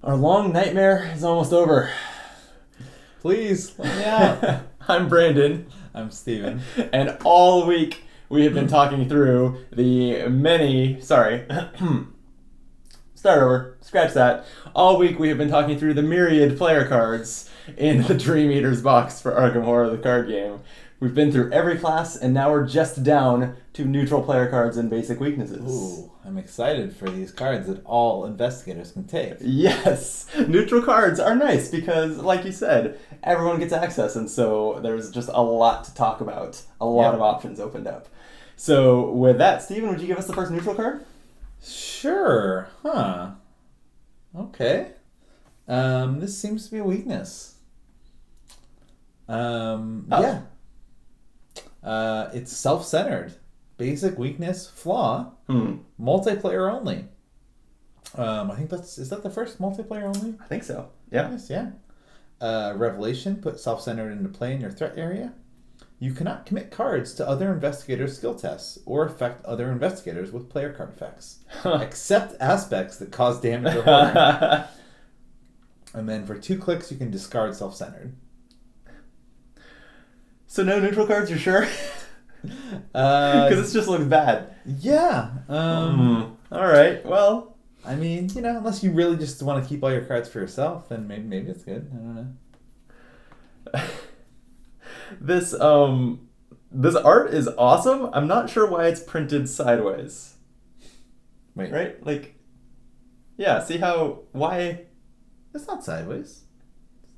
Our long nightmare is almost over. Please, let me out. I'm Brandon. I'm Steven. And all week we have been talking through the many... Sorry. Start over. Scratch that. All week we have been talking through the myriad player cards in the Dream Eater's box for Arkham Horror, the card game. We've been through every class, and now we're just down to neutral player cards and basic weaknesses. Ooh, I'm excited for these cards that all investigators can take. Yes! Neutral cards are nice because, like you said, everyone gets access, and so there's just a lot to talk about. A lot of options opened up. So, with that, Steven, would you give us the first neutral card? Sure. Huh. Okay. This seems to be a weakness. Yeah. It's self-centered. Basic weakness, flaw, multiplayer only. I think is that the first multiplayer only? I think so. Yeah. Yes, yeah. Revelation, put self-centered into play in your threat area. You cannot commit cards to other investigators' skill tests or affect other investigators with player card effects, except aspects that cause damage or harm. And then for 2 clicks, you can discard self-centered. So no neutral cards, you're sure? Because this just looks bad. Yeah. All right. Well, I mean, unless you really just want to keep all your cards for yourself, then maybe it's good. I don't know. This art is awesome. I'm not sure why it's printed sideways. Wait. Right? See why? It's not sideways.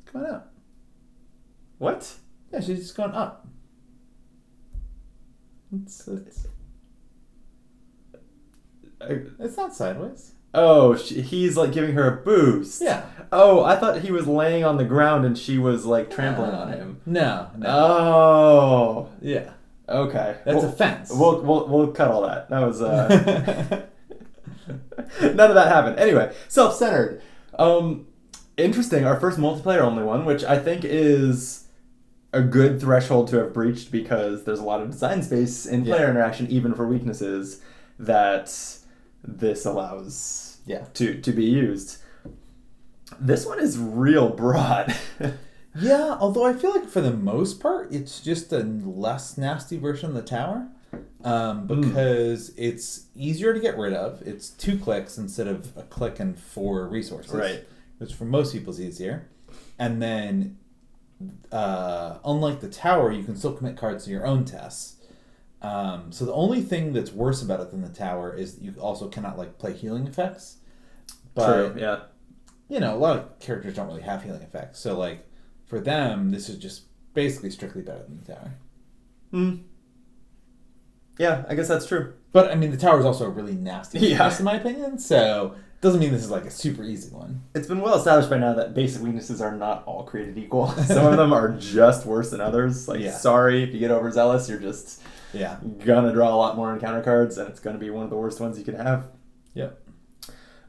It's going up. What? Yeah, she's just going up. It's not sideways. Oh, he's giving her a boost. Yeah. Oh, I thought he was laying on the ground and she was trampling on him. No. Oh. Yeah. Okay. That's a fence. We'll cut all that. That was none of that happened. Anyway, self-centered. Interesting. Our first multiplayer only one, which I think is a good threshold to have breached because there's a lot of design space in player interaction, even for weaknesses, that this allows to be used. This one is real broad. Yeah, although I feel like for the most part, it's just a less nasty version of the tower. Because it's easier to get rid of. It's 2 clicks instead of a click and 4 resources. Right. Which for most people is easier. And then, unlike the tower, you can still commit cards to your own tests. So the only thing that's worse about it than the tower is that you also cannot play healing effects. But, true, yeah. A lot of characters don't really have healing effects. So for them, this is just basically strictly better than the tower. Yeah, I guess that's true. But, I mean, the tower is also a really nasty weakness, in my opinion, so doesn't mean this is a super easy one. It's been well established by now that basic weaknesses are not all created equal. Some of them are just worse than others. Sorry, if you get overzealous, you're just gonna draw a lot more encounter cards, and it's gonna be one of the worst ones you can have. Yep.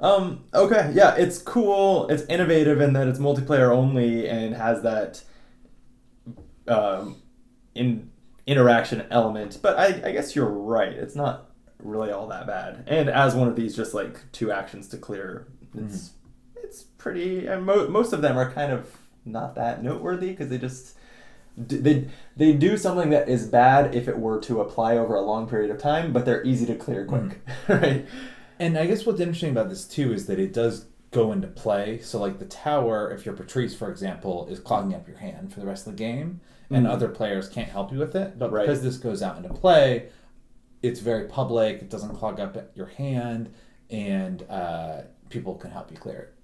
Okay, yeah, it's cool. It's innovative in that it's multiplayer only and has that interaction element. But I guess you're right. It's not really all that bad. And as one of these, just 2 actions to clear, it's pretty. Most of them are kind of not that noteworthy because they just they do something that is bad if it were to apply over a long period of time, but they're easy to clear quick, right? And I guess what's interesting about this too is that it does go into play. So the tower, if you're Patrice, for example, is clogging up your hand for the rest of the game, and other players can't help you with it. But because this goes out into play, it's very public. It doesn't clog up your hand, and people can help you clear it.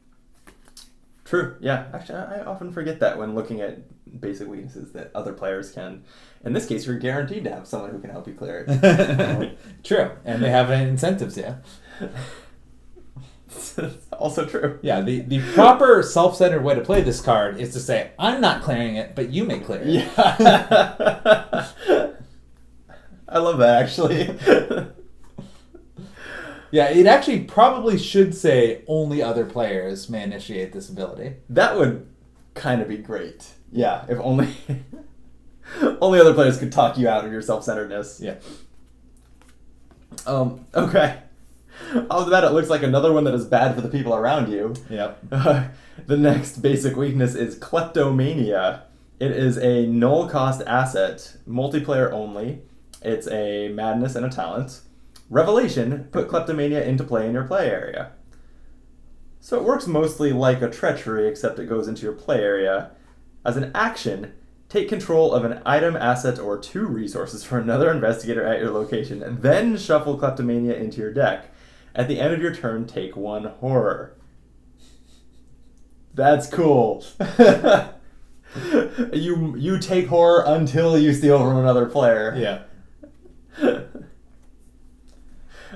True. Yeah. Actually, I often forget that when looking at basic weaknesses that other players can. In this case, you're guaranteed to have someone who can help you clear it. True. And they have incentives, yeah. Also true. Yeah, the proper self-centered way to play this card is to say, I'm not clearing it, but you may clear it. Yeah. I love that, actually. Yeah, it actually probably should say only other players may initiate this ability. That would kind of be great. Yeah, if only only other players could talk you out of your self-centeredness. Yeah. Okay. Off the bat, it looks like another one that is bad for the people around you. Yep. The next basic weakness is Kleptomania. It is a null cost asset, multiplayer only. It's a madness and a talent. Revelation, put Kleptomania into play in your play area. So it works mostly like a treachery, except it goes into your play area. As an action, take control of an item, asset, or 2 resources for another investigator at your location, and then shuffle Kleptomania into your deck. At the end of your turn, take 1 horror. That's cool. You take horror until you steal from another player. Yeah.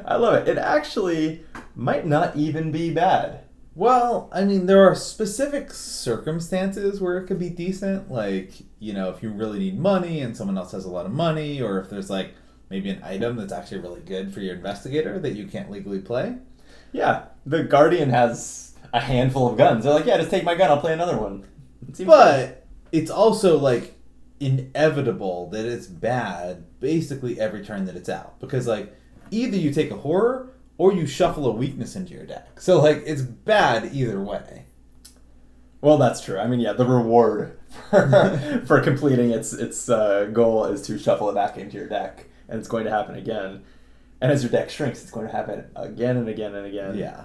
I love it. It actually might not even be bad. Well, I mean, there are specific circumstances where it could be decent. Like, you know, if you really need money and someone else has a lot of money, or if there's like maybe an item that's actually really good for your investigator that you can't legally play. Yeah, the Guardian has a handful of guns. They're like, yeah, just take my gun, I'll play another one. But it's also like inevitable that it's bad basically every turn that it's out. Because like either you take a horror or you shuffle a weakness into your deck. So like it's bad either way. Well, that's true. I mean, yeah, the reward for completing its goal is to shuffle it back into your deck, and it's going to happen again. And as your deck shrinks, it's going to happen again and again and again. Yeah.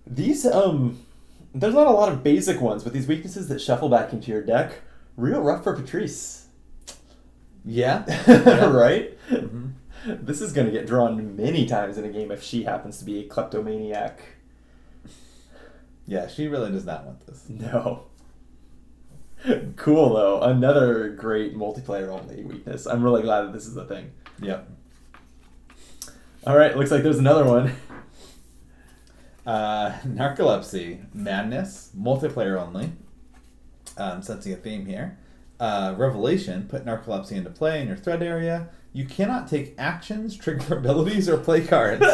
These there's not a lot of basic ones, but these weaknesses that shuffle back into your deck, real rough for Patrice. Yeah. Right? Mm-hmm. This is going to get drawn many times in a game if she happens to be a kleptomaniac. Yeah, she really does not want this. No. Cool, though. Another great multiplayer-only weakness. I'm really glad that this is a thing. Yep. All right, looks like there's another one. Narcolepsy, Madness, multiplayer only. Sensing a theme here. Revelation, put Narcolepsy into play in your threat area. You cannot take actions, trigger abilities, or play cards.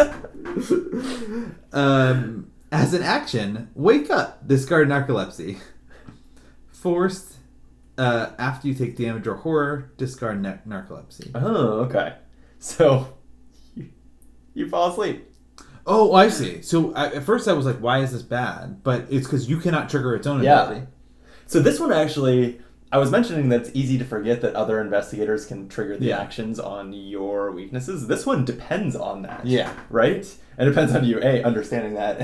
As an action, wake up, discard Narcolepsy. Forced, after you take damage or horror, discard Narcolepsy. Oh, okay. So, you fall asleep. Oh, I see. So at first I was like, why is this bad? But it's because you cannot trigger its own ability. So this one actually, I was mentioning that it's easy to forget that other investigators can trigger the actions on your weaknesses. This one depends on that. Yeah. Right? And it depends on you, A, understanding that,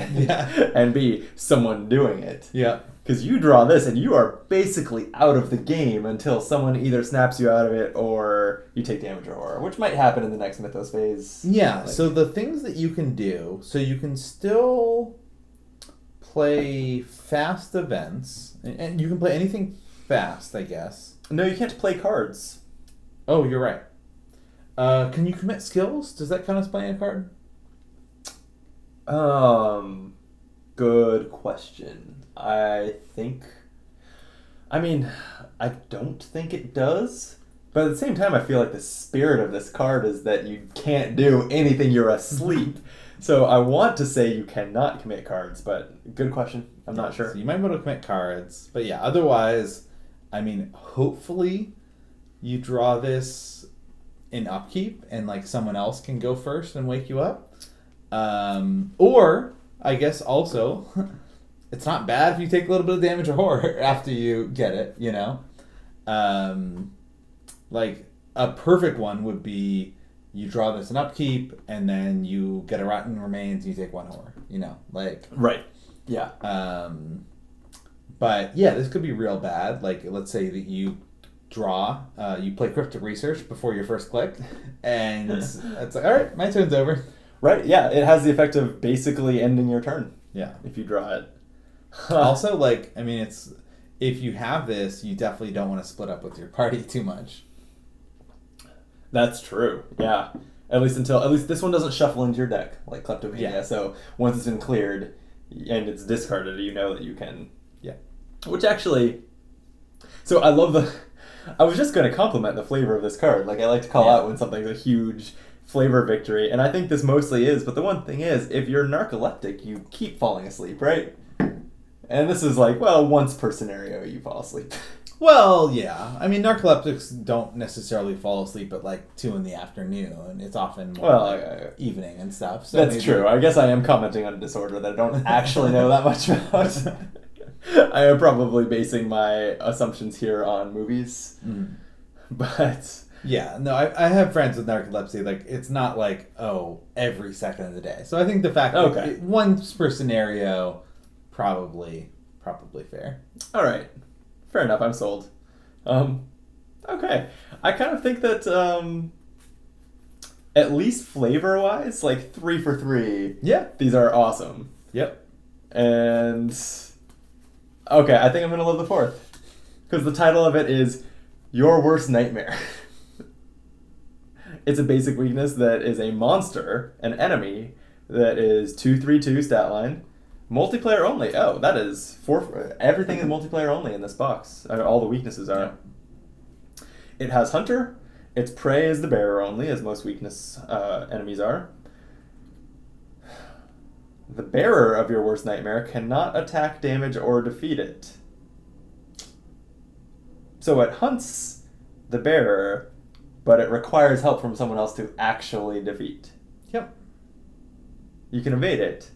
and B, someone doing it. Yeah. Because you draw this and you are basically out of the game until someone either snaps you out of it or you take damage or horror, which might happen in the next Mythos phase. Yeah, so the things that you can do, so you can still play fast events, and you can play anything fast, I guess. No, you can't play cards. Oh, you're right. Can you commit skills? Does that count as playing a card? Good question. I don't think it does. But at the same time, I feel like the spirit of this card is that you can't do anything, you're asleep. So I want to say you cannot commit cards, but good question. I'm not sure. So you might be able to commit cards. But yeah, otherwise, I mean, hopefully you draw this in upkeep and like someone else can go first and wake you up. Or, I guess also... It's not bad if you take a little bit of damage or horror after you get it, you know? Like, a perfect one would be you draw this in upkeep, and then you get a Rotten Remains, and you take 1 horror, you know? Like... Right. Yeah. But, yeah, this could be real bad. Like, let's say that you draw, you play Cryptic Research before your first click, and it's like, all right, my turn's over. Right, yeah, it has the effect of basically ending your turn. Yeah. If you draw it. Also, like, I mean, it's if you have this, you definitely don't want to split up with your party too much. That's true. Yeah. At least this one doesn't shuffle into your deck like Kleptomania. Yeah. So once it's been cleared and it's discarded, you know that you can. Yeah. Which actually, so I was just going to compliment the flavor of this card. Like I like to call out when something's a huge flavor victory, and I think this mostly is. But the one thing is, if you're narcoleptic, you keep falling asleep, right? And this is like, well, once per scenario you fall asleep. Well, yeah. I mean, narcoleptics don't necessarily fall asleep at like 2 in the afternoon. It's often more evening and stuff. So that's true. I guess I am commenting on a disorder that I don't actually know that much about. I am probably basing my assumptions here on movies. But... Yeah, no, I have friends with narcolepsy. Like, it's not like, every second of the day. So I think the fact that one per scenario, probably fair. All right. Fair enough. I'm sold. Okay. I kind of think that, at least flavor-wise, like 3 for 3. Yeah. These are awesome. Yep. And... Okay, I think I'm going to love the 4th. Because the title of it is Your Worst Nightmare. It's a basic weakness that is a monster, an enemy, that is 2/3/2 stat line. Multiplayer only. Oh, that is everything is multiplayer only in this box. All the weaknesses are. Yeah. It has Hunter. Its prey is the bearer only, as most weakness enemies are. The bearer of your worst nightmare cannot attack, damage, or defeat it. So it hunts the bearer, but it requires help from someone else to actually defeat. Yep. You can evade it.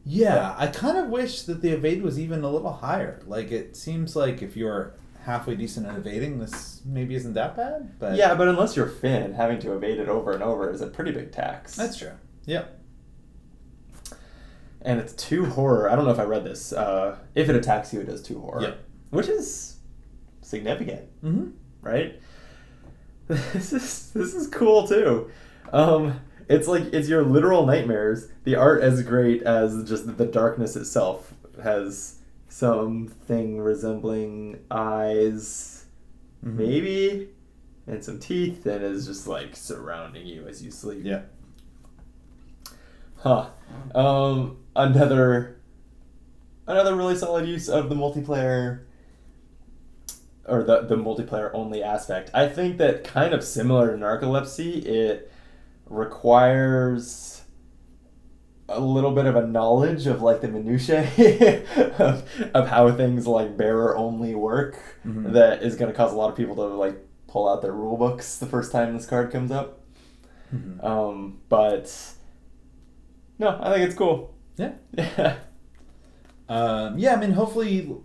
Yeah, I kind of wish that the evade was even a little higher. Like, it seems like if you're halfway decent at evading, this maybe isn't that bad. But yeah, but unless you're Finn, having to evade it over and over is a pretty big tax. That's true. Yep. And it's 2 horror. I don't know if I read this. If it attacks you, it does 2 horror. Yep. Which is significant. Mm-hmm. Right? This is cool too. It's like it's your literal nightmares. The art as great as just the darkness itself has something resembling eyes, maybe, and some teeth, and is just like surrounding you as you sleep. Yeah. Huh. Another really solid use of the multiplayer. Or the multiplayer only aspect. I think that kind of similar to narcolepsy, it requires a little bit of a knowledge of like the minutiae of how things like bearer only work. That is going to cause a lot of people to like pull out their rule books the first time this card comes up. But no, I think it's cool. Yeah. Yeah, I mean, hopefully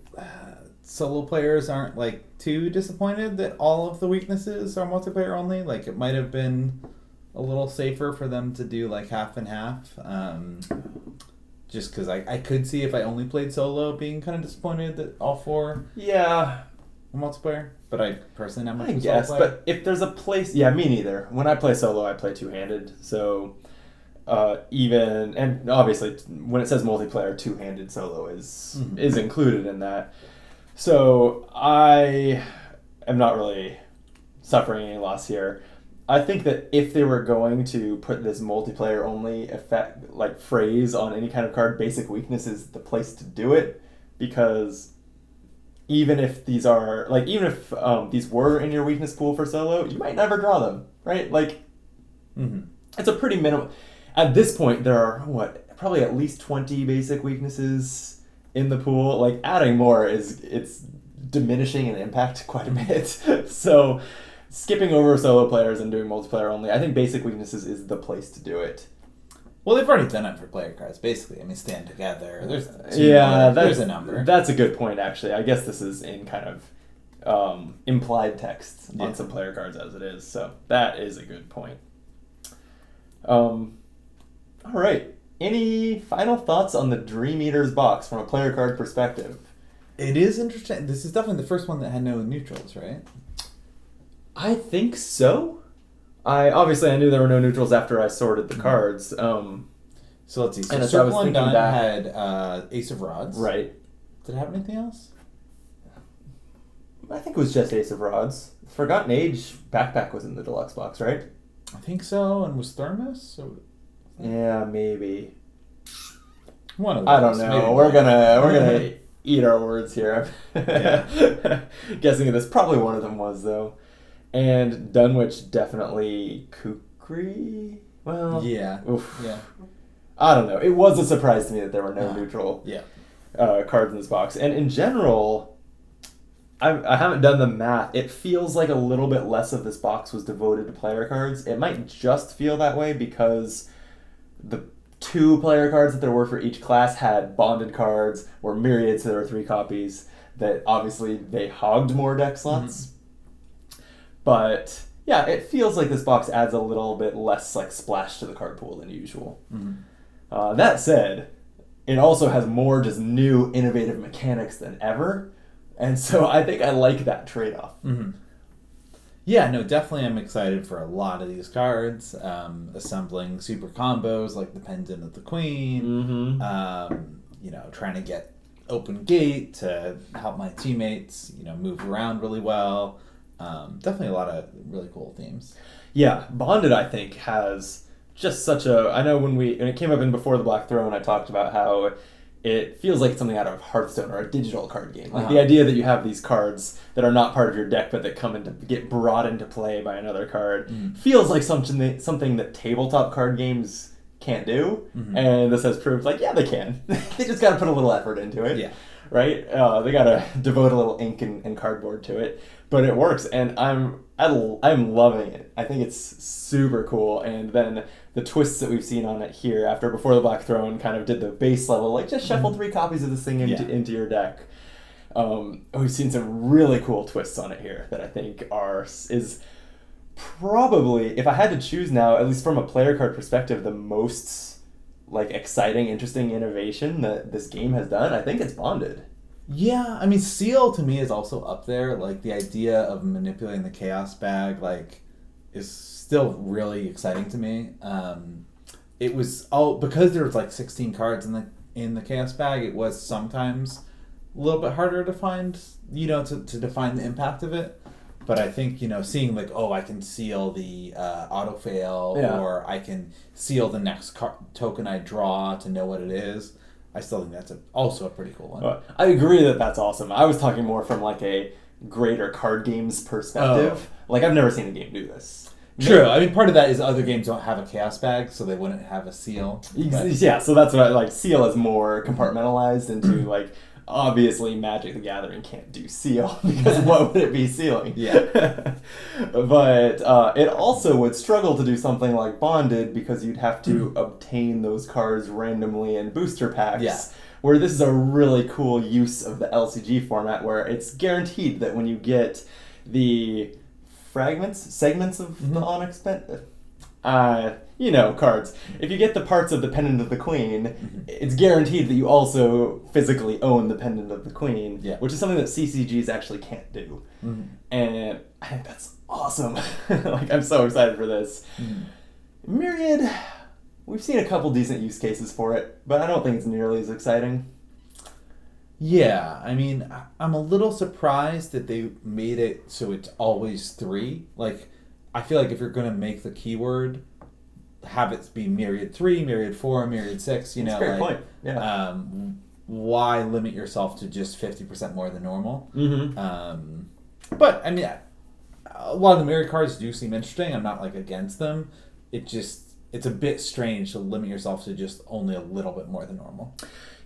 solo players aren't like too disappointed that all of the weaknesses are multiplayer only. Like, it might have been a little safer for them to do like half and half. Just because I could see if I only played solo being kind of disappointed that all 4 are multiplayer. But I personally not much. I guess, but if there's a place, me neither. When I play solo, I play 2-handed. So even, and obviously when it says multiplayer, 2-handed solo is included in that. So I am not really suffering any loss here. I think that if they were going to put this multiplayer only effect, like phrase on any kind of card, basic weakness is the place to do it, because even if these are like, even if these were in your weakness pool for solo, you might never draw them, right? Like, it's a pretty minimal. At this point, there are probably at least 20 basic weaknesses in the pool. Like, adding more it's diminishing in impact quite a bit. So skipping over solo players and doing multiplayer only, I think basic weaknesses is the place to do it. Well, they've already done it for player cards, basically. I mean, stand together. There's there's a number. That's a good point, actually. I guess this is in kind of implied text on some player cards as it is. So that is a good point. All right. Any final thoughts on the Dream Eaters box from a player card perspective? It is interesting. This is definitely the first one that had no neutrals, right? I think so. I knew there were no neutrals after I sorted the cards. So let's see. So Circle Undone had Ace of Rods. Right. Did it have anything else? I think it was just Ace of Rods. Forgotten Age Backpack was in the deluxe box, right? I think so. And was Thermos? Yeah, maybe. One of those. I don't know. We're gonna eat our words here. Guessing at this, probably one of them was though. And Dunwich definitely Kukri. Well, yeah. Oof. Yeah. I don't know. It was a surprise to me that there were no neutral cards in this box. And in general, I haven't done the math. It feels like a little bit less of this box was devoted to player cards. It might just feel that way because the 2 player cards that there were for each class had bonded cards, or myriad, so there were 3 copies. That obviously they hogged more deck slots. But yeah, it feels like this box adds a little bit less like splash to the card pool than usual. That said, it also has more just new innovative mechanics than ever. And so I think I like that trade-off. Yeah, no, definitely I'm excited for a lot of these cards. Assembling super combos like the Pendant of the Queen. Trying to get Open Gate to help my teammates, move around really well. Definitely a lot of really cool themes. Yeah, Bonded, I think, has just such a... I know when it came up in Before the Black Throne, I talked about how it feels like something out of Hearthstone or a digital card game. Like the idea that you have these cards that are not part of your deck, but that come in to get brought into play by another card, feels like something that tabletop card games can't do. And this has proved, like, yeah, they can. They just got to put a little effort into it. Yeah. Right? They got to devote a little ink and cardboard to it. But it works, and I'm loving it. I think it's super cool. And then the twists that we've seen on it here after Before the Black Throne kind of did the base level, like just shuffle 3 copies of this thing into your deck. We've seen some really cool twists on it here that I think is probably, if I had to choose now, at least from a player card perspective, the most like exciting, interesting innovation that this game has done. I think it's Bonded. Yeah, I mean, Seal to me is also up there. Like the idea of manipulating the Chaos Bag, like, is still really exciting to me. It was because there was like 16 cards in the Chaos Bag. It was sometimes a little bit harder to find, to define the impact of it. But I think, seeing like, I can seal the auto fail, or I can seal the next token I draw to know what it is. I still think that's also a pretty cool one. I agree that that's awesome. I was talking more from like a greater card games perspective. Like, I've never seen a game do this. True. I mean, part of that is other games don't have a Chaos Bag, so they wouldn't have a seal. Yeah, so that's what I like. Seal is more compartmentalized into like, obviously Magic the Gathering can't do seal because what would it be sealing? Yeah. But it also would struggle to do something like Bonded because you'd have to obtain those cards randomly in booster packs. Yeah. Where this is a really cool use of the LCG format where it's guaranteed that when you get the segments of the Onyx cards. If you get the parts of the Pendant of the Queen, it's guaranteed that you also physically own the Pendant of the Queen, which is something that CCGs actually can't do. And I think that's awesome. Like, I'm so excited for this. Myriad, we've seen a couple decent use cases for it, but I don't think it's nearly as exciting. Yeah, I mean, I'm a little surprised that they made it so it's always 3. Like, I feel like if you're going to make the keyword, have it be Myriad 3, Myriad 4, Myriad 6, That's a great point. Yeah. Why limit yourself to just 50% more than normal? But, I mean, a lot of the Myriad cards do seem interesting. I'm not, like, against them. It's a bit strange to limit yourself to just only a little bit more than normal.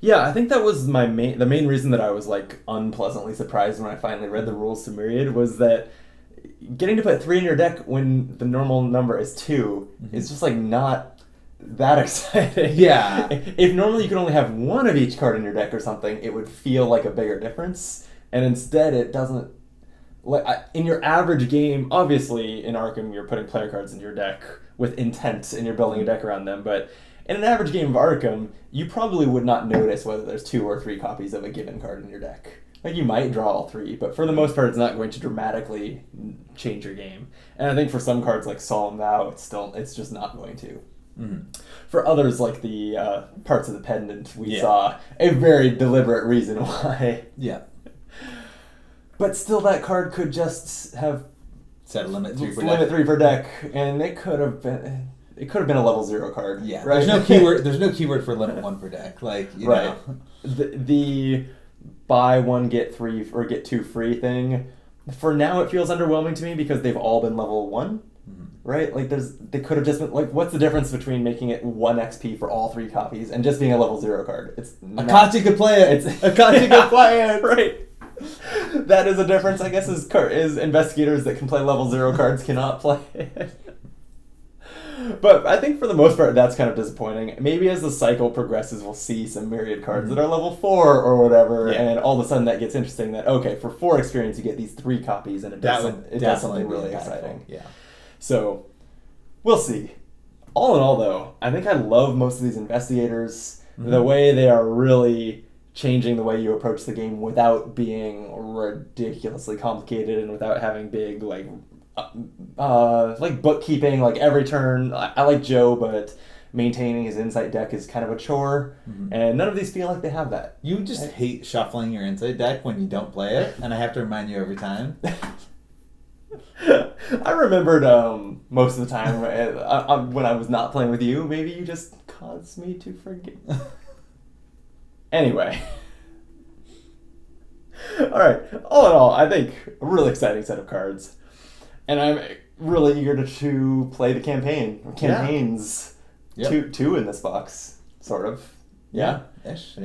Yeah, I think that was the main reason that I was, like, unpleasantly surprised when I finally read the rules to Myriad was that getting to put 3 in your deck when the normal number is 2 is just like not that exciting. Yeah. If normally you could only have 1 of each card in your deck or something, it would feel like a bigger difference. And instead it doesn't. Like, in your average game, obviously in Arkham you're putting player cards in your deck with intent and you're building a deck around them, but in an average game of Arkham, you probably would not notice whether there's 2 or 3 copies of a given card in your deck. Like, you might draw all 3, but for the most part, it's not going to dramatically change your game. And I think for some cards like Solemn Vow, it's just not going to. For others, like the parts of the Pendant, we saw a very deliberate reason why. Yeah. But still, that card could just have set a limit 3 per limit 3 per deck, and it could have been a level 0 card. Yeah. Right? There's no keyword for limit 1 per deck. Like, you know. The buy 1 get 3 or get 2 free thing, for now it feels underwhelming to me because they've all been level 1, right? Like, they could have just been like, what's the difference between making it 1 XP for all 3 copies and just being a level 0 card? It's Akachi could play it. Akachi could play it, right? That is a difference, I guess, is investigators that can play level 0 cards cannot play it. But I think for the most part, that's kind of disappointing. Maybe as the cycle progresses, we'll see some myriad cards that are level 4 or whatever, and all of a sudden that gets interesting that, okay, for 4 experience, you get these 3 copies, and it does something really exciting. Yeah. So, we'll see. All in all, though, I think I love most of these investigators. The way they are really changing the way you approach the game without being ridiculously complicated and without having big, like bookkeeping, like every turn. I like Joe, but maintaining his insight deck is kind of a chore, and none of these feel like they have that. You just hate shuffling your insight deck when you don't play it, and I have to remind you every time. I remembered most of the time when I was not playing with you. Maybe you just caused me to forget. Anyway. Alright, all in all, I think a really exciting set of cards. And I'm really eager to play the campaigns. Two in this box, sort of. Yeah. Ish.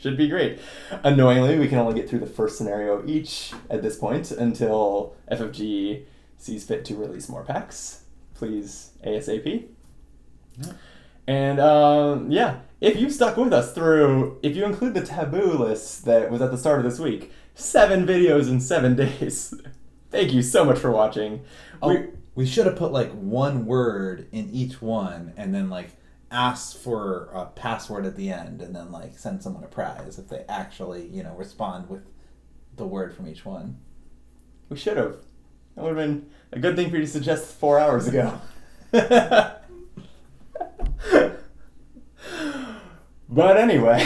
Should be great. Annoyingly, we can only get through the first scenario each at this point until FFG sees fit to release more packs. Please, ASAP. Yeah. And if you stuck with us through, if you include the taboo list that was at the start of this week, 7 videos in 7 days. Thank you so much for watching. We should have put like one word in each one, and then like ask for a password at the end, and then like send someone a prize if they actually respond with the word from each one. We should have. That would have been a good thing for you to suggest 4 hours ago. But anyway,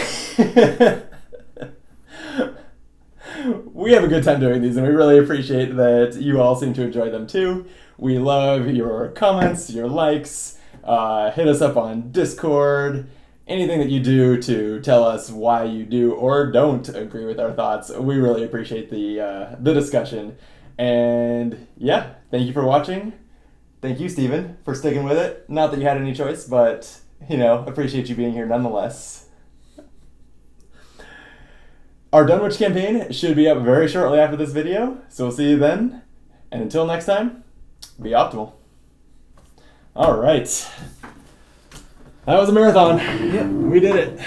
we have a good time doing these, and we really appreciate that you all seem to enjoy them too. We love your comments, your likes. Hit us up on Discord. Anything that you do to tell us why you do or don't agree with our thoughts, we really appreciate the discussion. And yeah, thank you for watching. Thank you, Steven, for sticking with it. Not that you had any choice, but appreciate you being here nonetheless. Our Dunwich campaign should be up very shortly after this video, so we'll see you then. And until next time, be optimal. All right. That was a marathon. Yep. We did it.